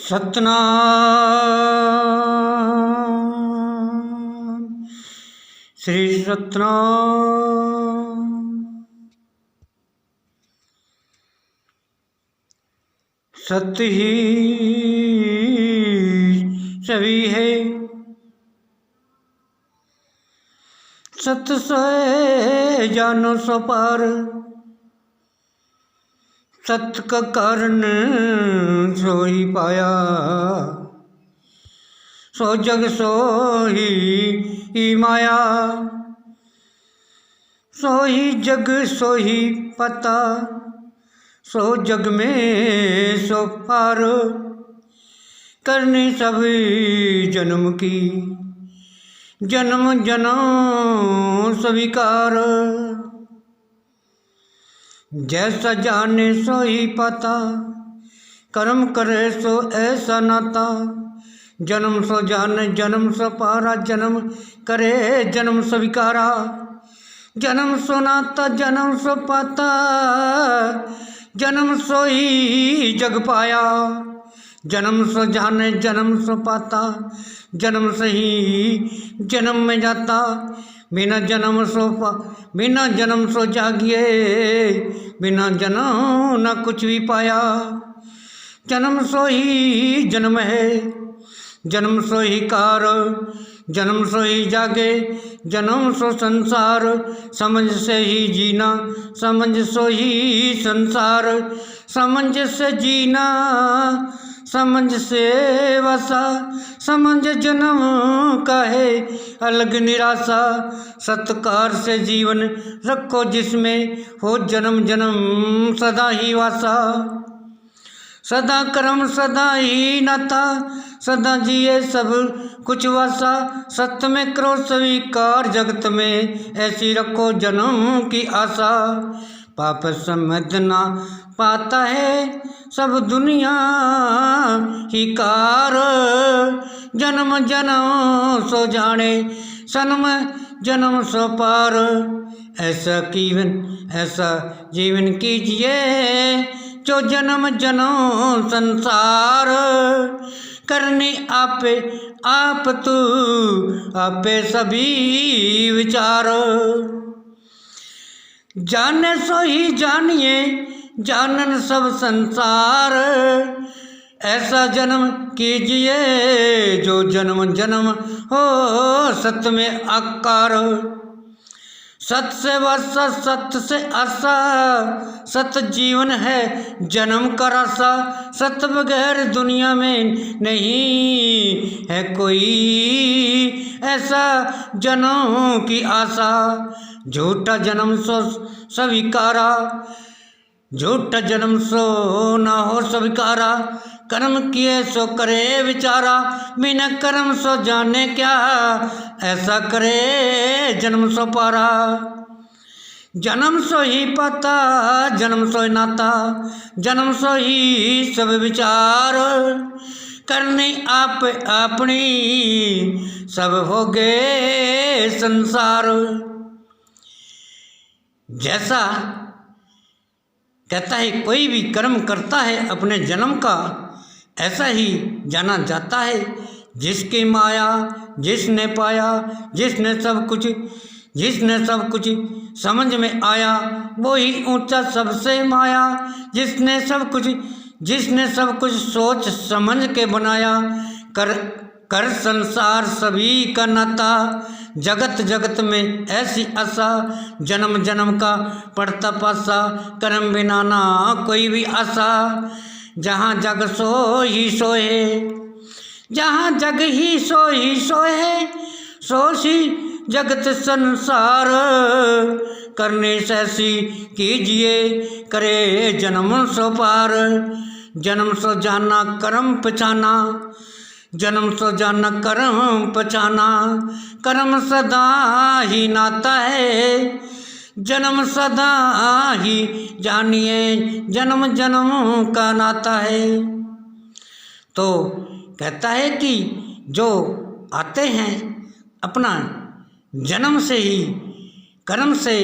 सतनाम श्री सतनाम। सत्य ही सभी है, सत्य से जानो सो पार। सत्य का कारण सो ही पाया, सो जग सो ही माया। सो ही जग सो ही पता, सो जग में सो पार। करनी सभी जन्म की, जन्म जन्म स्वीकार। जैसा जाने सो ही पाता, कर्म करे सो ऐसा नाता। जन्म सो जाने जन्म सो पारा, जन्म करे जन्म स्वीकारा। जन्म सो नाता जन्म सो पाता, जन्म सो ही जग पाया। जन्म सो जाने जन्म सो पाता, जन्म से ही जन्म में जाता। बिना जन्म सो जागिए, बिना जन्म न कुछ भी पाया। जन्म सो ही जन्म है, जन्म सो ही कार। जन्म सो ही जागे, जन्म सो संसार। समझ से ही जीना, समझ सो ही संसार। समझ से जीना, समझ से वसा। समझ जन्म का है अलग निराशा। सत्कार से जीवन रखो जिसमें हो जन्म जन्म सदा ही वासा। सदा कर्म सदा ही नाता, सदा जिए सब कुछ वासा। सत्य में करो स्वीकार जगत में, ऐसी रखो जन्म की आशा। पाप समझना पाता है सब दुनिया ही कार। जन्म जन्म सो जाने, सन्म जन्म सो पार। ऐसा जीवन कीजिए जो जन्म जन्म संसार। करनी आप तू आपे सभी विचार। जाने सो ही जानिए, जानन सब संसार। ऐसा जन्म कीजिए जो जन्म जन्म हो सत्य में आकार। सत्य से वसा, सत्य से आशा। सत्य जीवन है जन्म का रास्ता। सत्य बगैर दुनिया में नहीं है कोई ऐसा जन्म की आशा। झूठा जन्म सो स्वीकारा, झूठा जन्म सो न हो स्वीकारा। कर्म किए सो करे विचारा, बिना कर्म सो जाने क्या ऐसा करे जन्म सो पारा। जन्म सो ही पाता, जन्म सो ही नाता। जन्म सो ही सब विचार। करनी अपनी सब हो गए संसार। जैसा कहता है कोई भी कर्म करता है अपने जन्म का, ऐसा ही जाना जाता है। जिसकी माया जिसने पाया, जिसने सब कुछ समझ में आया, वो ही ऊंचा सबसे माया। जिसने सब कुछ सोच समझ के बनाया, कर संसार सभी का नाता। जगत जगत में ऐसी आशा, जन्म जन्म का पड़ता पासा। कर्म बिना ना कोई भी आशा। जहाँ जग सो ही सोए, जहाँ जग ही सोए। सोशी जगत संसार। करने ऐसी कीजिए करे जन्म सो पार। जन्म सो जाना कर्म पहचाना, जन्म सो जाना कर्म पहचाना। कर्म सदा ही नाता है, जन्म सदा ही जानिए जन्म जन्म का नाता है। तो कहता है कि जो आते हैं अपना जन्म से ही कर्म से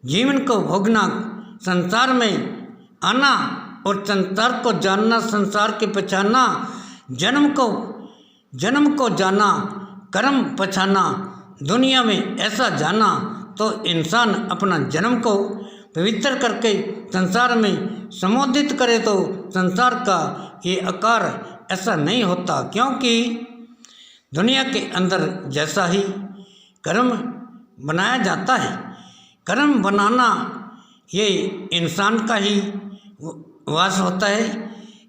जीवन को भोगना, संसार में आना और संसार को जानना, संसार के पहचानना, जन्म को जाना, कर्म पछाना, दुनिया में ऐसा जाना, तो इंसान अपना जन्म को पवित्र करके संसार में संबोधित करे तो संसार का ये आकार ऐसा नहीं होता, क्योंकि दुनिया के अंदर जैसा ही कर्म बनाया जाता है, कर्म बनाना ये इंसान का ही वास होता है,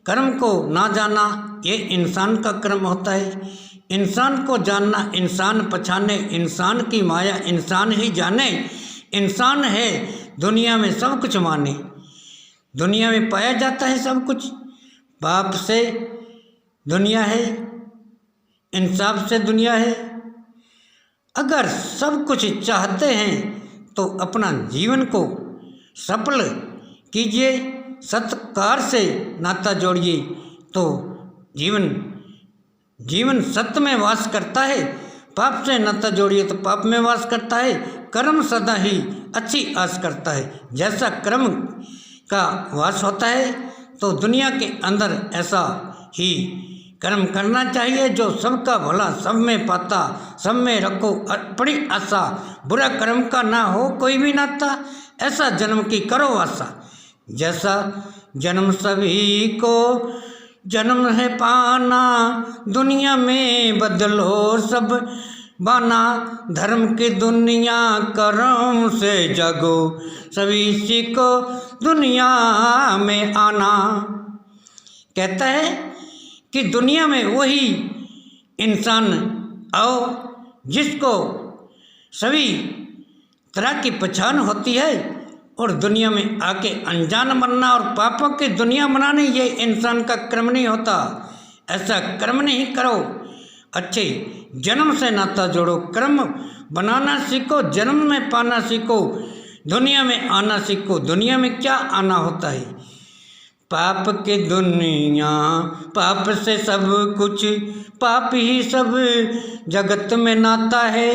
कर्म को ना जाना ये इंसान का कर्म होता है। इंसान को जानना इंसान पहचाने, इंसान की माया इंसान ही जाने, इंसान है दुनिया में सब कुछ माने। दुनिया में पाया जाता है सब कुछ, पाप से दुनिया है, इंसाफ से दुनिया है। अगर सब कुछ चाहते हैं तो अपना जीवन को सफल कीजिए, सत्कार से नाता जोड़िए, तो जीवन सत्य में वास करता है। पाप से नाता जोड़िए तो पाप में वास करता है। कर्म सदा ही अच्छी आस करता है। जैसा कर्म का वास होता है तो दुनिया के अंदर ऐसा ही कर्म करना चाहिए, जो सबका भला सब में पाता, सब में रखो अपनी आशा, बुरा कर्म का ना हो कोई भी नाता, ऐसा जन्म की करो आशा। जैसा जन्म सभी को जन्म है पाना, दुनिया में बदलो सब बाना, धर्म की दुनिया कर्म से जगो, सभी सीखो दुनिया में आना। कहता है कि दुनिया में वही इंसान आओ जिसको सभी तरह की पहचान होती है, और दुनिया में आके अनजान बनना और पापों की दुनिया बनाने ये इंसान का कर्म नहीं होता। ऐसा कर्म नहीं करो, अच्छे जन्म से नाता जोड़ो, कर्म बनाना सीखो, जन्म में पाना सीखो, दुनिया में आना सीखो। दुनिया में क्या आना होता है? पाप की दुनिया, पाप से सब कुछ, पाप ही सब जगत में नाता है।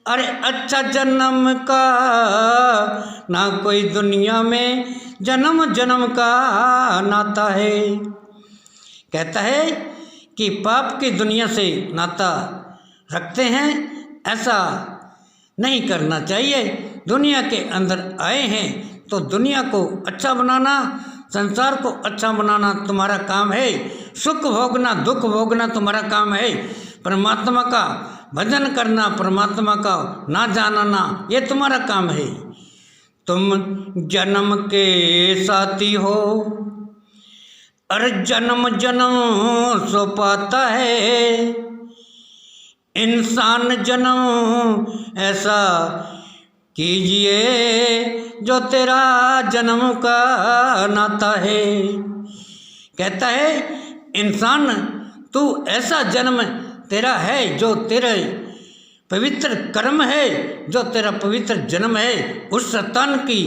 अरे अच्छा जन्म का ना कोई दुनिया में जन्म जन्म का नाता है। कहता है कि पाप की दुनिया से नाता रखते हैं, ऐसा नहीं करना चाहिए। दुनिया के अंदर आए हैं तो दुनिया को अच्छा बनाना, संसार को अच्छा बनाना तुम्हारा काम है। सुख भोगना दुख भोगना तुम्हारा काम है। परमात्मा का भजन करना, परमात्मा का ना जानना, ये तुम्हारा काम है। तुम जन्म के साथी हो, अरे जन्म जन्म सो पाता है। इंसान जन्म ऐसा कीजिए जो तेरा जन्म का नाता है। कहता है इंसान तू ऐसा जन्म तेरा है जो तेरे पवित्र कर्म है, जो तेरा पवित्र जन्म है। उस शैतान की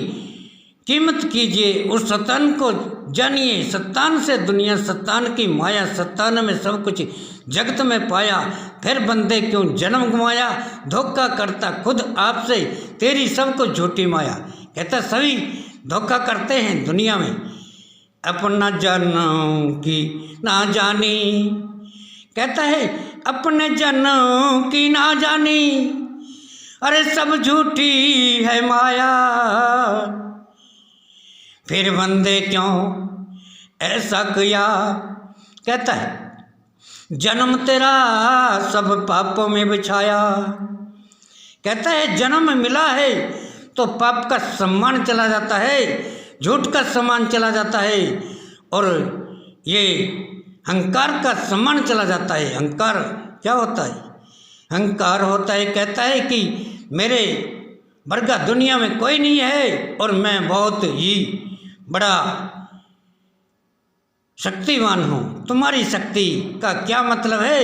कीमत कीजिए, उस शैतान को जानिए। शैतान से दुनिया, शैतान की माया, शैतान में सब कुछ जगत में पाया, फिर बंदे क्यों जन्म गंवाया। धोखा करता खुद आपसे, तेरी सब कुछ झूठी माया। कहता सभी धोखा करते हैं दुनिया में, अपना जन्म की ना जानी। कहता है अपने जन्म की ना जानी, अरे सब झूठी है माया। फिर बंदे क्यों ऐसा किया। कहता है जन्म तेरा सब पापों में बिछाया। कहता है जन्म मिला है तो पाप का सम्मान चला जाता है, झूठ का सम्मान चला जाता है, और ये अहंकार का सम्मान चला जाता है। अहंकार क्या होता है? अहंकार होता है, कहता है कि मेरे वर्गा दुनिया में कोई नहीं है और मैं बहुत ही बड़ा शक्तिवान हूँ। तुम्हारी शक्ति का क्या मतलब है?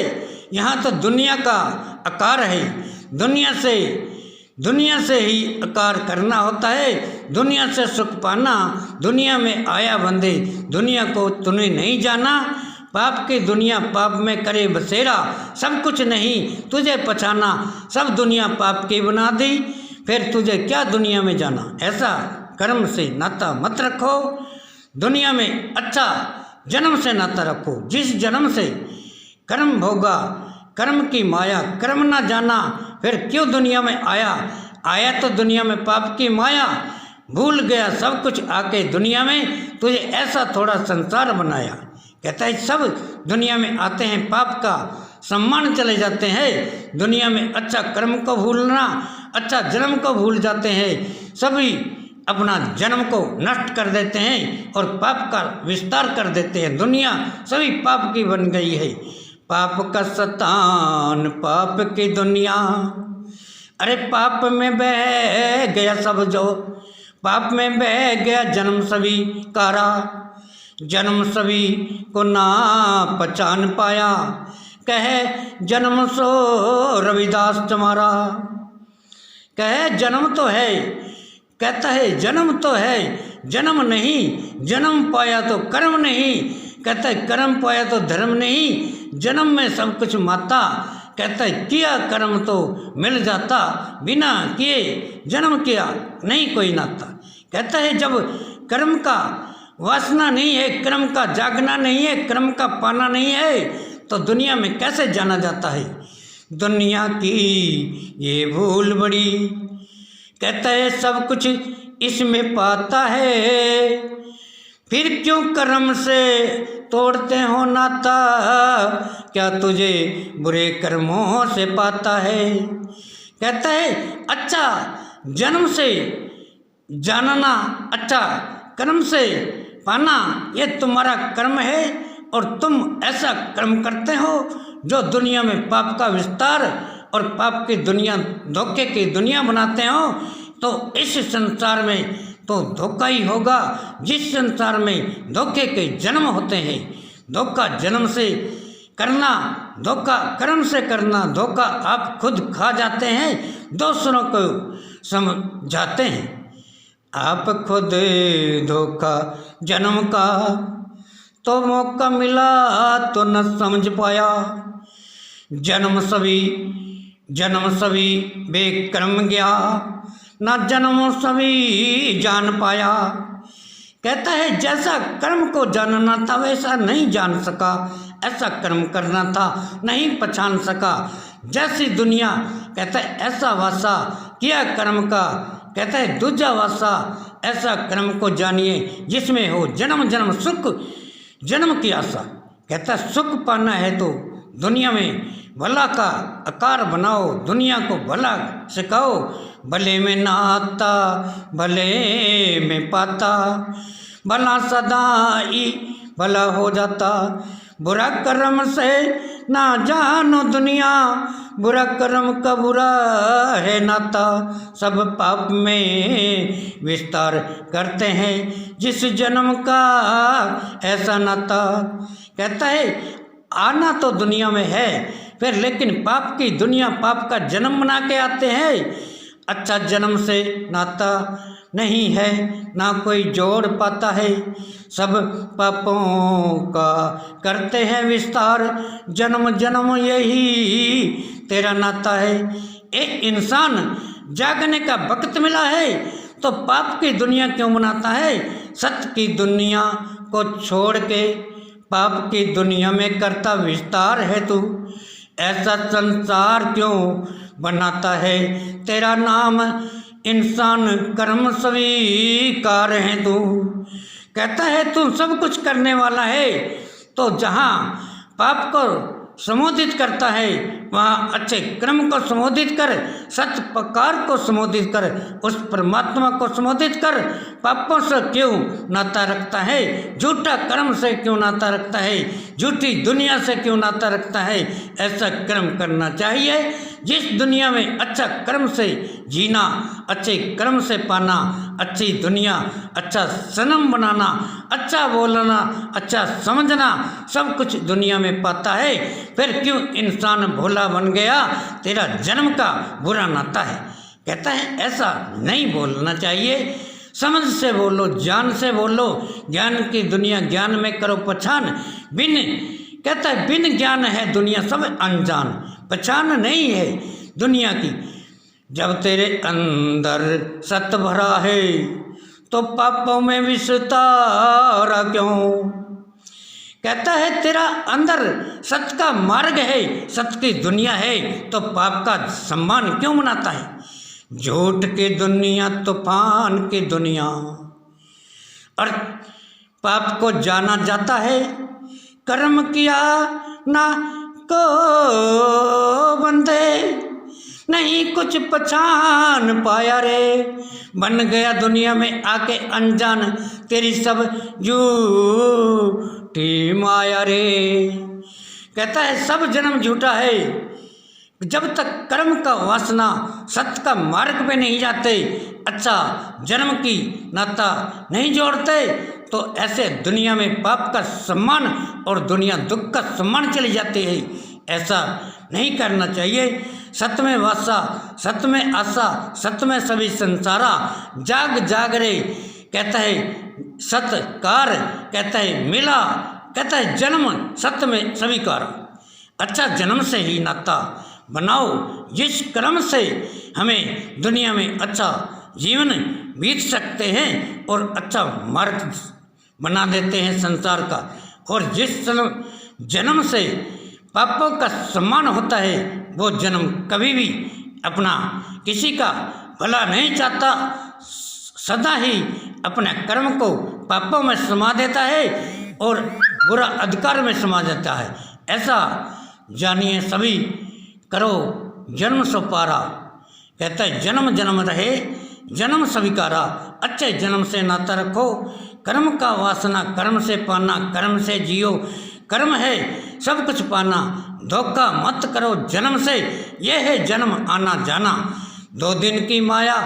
यहाँ तो दुनिया का आकार है, दुनिया से ही आकार करना होता है, दुनिया से सुख पाना। दुनिया में आया बंदे, दुनिया को तूने नहीं जाना। पाप की दुनिया पाप में करे बसेरा, सब कुछ नहीं तुझे पहचाना। सब दुनिया पाप की बना दी, फिर तुझे क्या दुनिया में जाना। ऐसा कर्म से नाता मत रखो। दुनिया में अच्छा जन्म से नाता रखो। जिस जन्म से कर्म भोगा, कर्म की माया, कर्म ना जाना, फिर क्यों दुनिया में आया? आया तो दुनिया में पाप की माया, भूल गया सब कुछ आके दुनिया में, तुझे ऐसा थोड़ा संसार बनाया। कहता है सब दुनिया में आते हैं, पाप का सम्मान चले जाते हैं दुनिया में, अच्छा कर्म को भूलना, अच्छा जन्म को भूल जाते हैं, सभी अपना जन्म को नष्ट कर देते हैं और पाप का विस्तार कर देते हैं। दुनिया सभी पाप की बन गई है। पाप का शतान, पाप की दुनिया, अरे पाप में बह गया सब जो, पाप में बह गया जन्म सभी कारा, जन्म सभी को ना पहचान पाया, कहे जन्म सो रविदास तुम्हारा। कहे जन्म तो है, कहता है जन्म तो है, जन्म नहीं, जन्म पाया तो कर्म नहीं, कहता है कर्म पाया तो धर्म नहीं, जन्म में सब कुछ माता, कहता है किया कर्म तो मिल जाता, बिना किए जन्म किया नहीं कोई नाता। कहता है जब कर्म का वासना नहीं है, कर्म का जागना नहीं है, कर्म का पाना नहीं है, तो दुनिया में कैसे जाना जाता है? दुनिया की ये भूल बड़ी, कहता है सब कुछ इसमें पाता है, फिर क्यों कर्म से तोड़ते हो नाता, क्या तुझे बुरे कर्मों से पाता है? कहता है अच्छा जन्म से जानना, अच्छा कर्म से पाना, ये तुम्हारा कर्म है और तुम ऐसा कर्म करते हो जो दुनिया में पाप का विस्तार और पाप की दुनिया, धोखे की दुनिया बनाते हो, तो इस संसार में तो धोखा ही होगा। जिस संसार में धोखे के जन्म होते हैं, धोखा जन्म से करना, धोखा कर्म से करना, धोखा आप खुद खा जाते हैं, दूसरों को समझाते हैं। आप खुद धोखा जन्म का, तो मौका मिला तो न समझ पाया, जन्म सभी बेकर्म गया, ना जन्म सभी जान पाया। कहता है जैसा कर्म को जानना था वैसा नहीं जान सका, ऐसा कर्म करना था नहीं पहचान सका। जैसी दुनिया, कहता है ऐसा वासा किया कर्म का, कहता है दूजा वासा ऐसा कर्म को जानिए जिसमें हो जन्म जन्म सुख, जन्म की आशा। कहता है सुख पाना है तो दुनिया में भला का आकार बनाओ, दुनिया को भला सिखाओ, भले में ना आता भले में पाता, भला सदा ही भला हो जाता, बुरा कर्म से ना जानो दुनिया, बुरा कर्म का बुरा है नाता, सब पाप में विस्तार करते हैं जिस जन्म का ऐसा नाता। कहता है आना तो दुनिया में है, फिर लेकिन पाप की दुनिया, पाप का जन्म बना के आते हैं। अच्छा जन्म से नाता नहीं है, ना कोई जोड़ पाता है, सब पापों का करते हैं विस्तार, जन्म जन्म यही तेरा नाता है। एक इंसान जागने का वक्त मिला है तो पाप की दुनिया क्यों बनाता है? सत्य की दुनिया को छोड़ के पाप की दुनिया में करता विस्तार है तू, ऐसा संसार क्यों बनाता है? तेरा नाम इंसान कर्म स्वीकार है तू। कहता है तू सब कुछ करने वाला है, तो जहाँ पाप को संबोधित करता है वहाँ अच्छे कर्म को संबोधित कर, सत्य पकार को संबोधित कर, उस परमात्मा को संबोधित कर। पापों से क्यों नाता रखता है? झूठा कर्म से क्यों नाता रखता है? झूठी दुनिया से क्यों नाता रखता है? ऐसा कर्म करना चाहिए जिस दुनिया में अच्छा कर्म से जीना, अच्छे कर्म से पाना, अच्छी दुनिया, अच्छा सनम बनाना, अच्छा बोलना, अच्छा समझना, सब कुछ दुनिया में पाता है। फिर क्यों इंसान भोला बन गया? तेरा जन्म का बुरा नाता है। कहता है ऐसा नहीं बोलना चाहिए, समझ से बोलो, ज्ञान से बोलो, ज्ञान की दुनिया, ज्ञान में करो पहचान। बिन, कहता है बिन ज्ञान है दुनिया सब अनजान, पहचान नहीं है दुनिया की। जब तेरे अंदर सत्य भरा है तो पापों में विस्तार क्यों? कहता है तेरा अंदर सत्य का मार्ग है, सत्य की दुनिया है, तो पाप का सम्मान क्यों मनाता है? झूठ की दुनिया, तूफान की दुनिया, और पाप को जाना जाता है, कर्म किया ना को बंदे, नहीं कुछ पहचान पाया रे, बन गया दुनिया में आके अनजान, तेरी सब झूठी माया रे। कहता है सब जन्म झूठा है, जब तक कर्म का वासना सत्य का मार्ग पे नहीं जाते, अच्छा जन्म की नाता नहीं जोड़ते, तो ऐसे दुनिया में पाप का सम्मान और दुनिया दुख का सम्मान चले जाते हैं। ऐसा नहीं करना चाहिए। सत्य में वासा, सत्य में आशा, सत्य में सभी संसारा, जाग जाग रे, कहता है सत्कार, कहता है मिला, कहता है जन्म सत्य में स्वीकार। अच्छा जन्म से ही नाता बनाओ, जिस कर्म से हमें दुनिया में अच्छा जीवन बीत सकते हैं और अच्छा मार्ग बना देते हैं संसार का। और जिस जन्म से पापों का सम्मान होता है, वो जन्म कभी भी अपना किसी का भला नहीं चाहता, सदा ही अपने कर्म को पापों में समा देता है और बुरा अधिकार में समा देता है। ऐसा जानिए सभी, करो जन्म सो पारा, कहता है जन्म जन्म रहे जन्म स्वीकारा। अच्छे जन्म से नाता रखो, कर्म का वासना कर्म से पाना, कर्म से जियो, कर्म है सब कुछ पाना, धोखा मत करो जन्म से, ये है जन्म आना जाना। 2 दिन की माया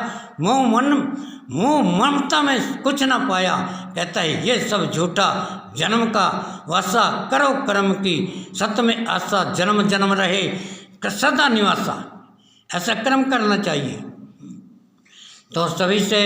मुँह ममता में कुछ ना पाया, कहता है ये सब झूठा जन्म का वासा, करो कर्म की सत्य में आशा, जन्म जन्म रहे सदा निवासा। ऐसा कर्म करना चाहिए। तो सभी से